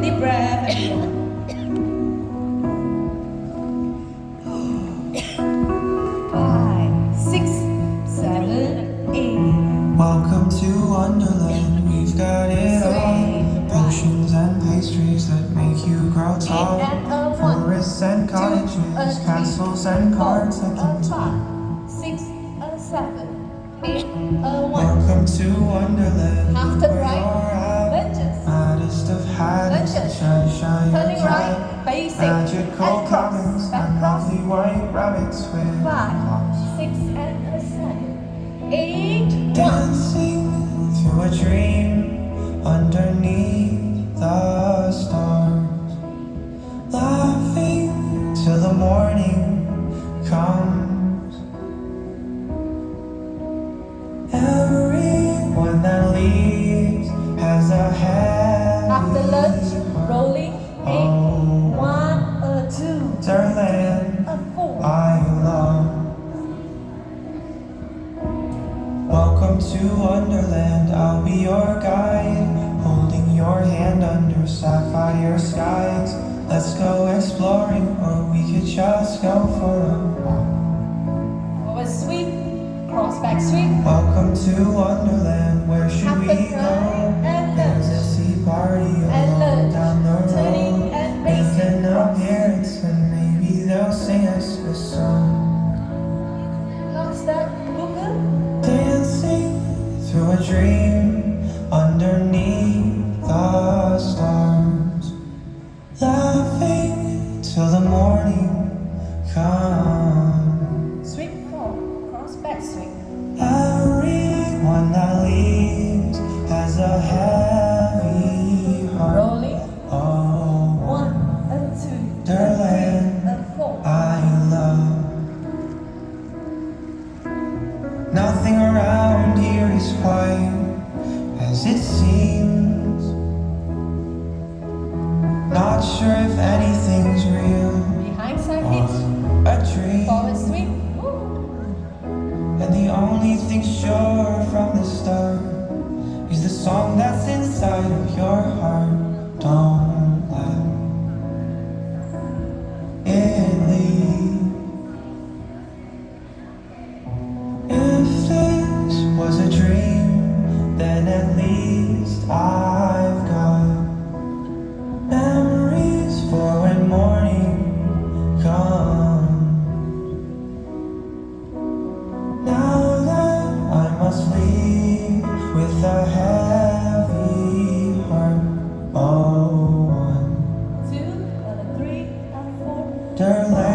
deep breath. Five, six, seven, eight. Welcome to Wonderland, we've got it all. Potions and pastries that make you grow tall. Forests and cottages, castles and cards that can talk. 5, 6, 7, 8, 1. Welcome to Wonderland, Half look turn where right, you're at. lunges. Maddest of hatters, Lunges. shine your Turning time. right, basic, Magical and cross, commons back and cross. lovely white rabbits with 5, 6, and 7, 8, 1. dancing through a dream underneath the stars, laughing till the morning comes. Everyone that leaves has a heavy After lunch, heart. rolling, 8, Oh, 1, 2, Wonderland 4. I love. Welcome to Wonderland, I'll be your guide, holding your hand under sapphire skies. Let's go exploring, or we could just go for a walk. Forward sweep, cross back sweep. Welcome to Wonderland, where should Half we the go? right and There's a left. sea party And along left. down the Turning road. and Make basic an cross. appearance and maybe they'll sing us a song. How's that, Booker? Dancing through a dream underneath the stars, laughing till the morning comes. Sweep forward, cross back sweep. Everyone that leaves has a heavy heart. Rolling, Oh, 1 and 2 Wonderland and 3 and 4. I love. Nothing around here is quite as it seems. Not sure if anything's real Behind side or hips, a dream. forward sweep. And the only thing sure from the start is the song that's inside of your heart. Don't let it leave. If this was a dream, then at least I've got memories for when morning comes. Now that I must leave with a heavy heart. Oh, 2 and 3 and 4. Wonderland.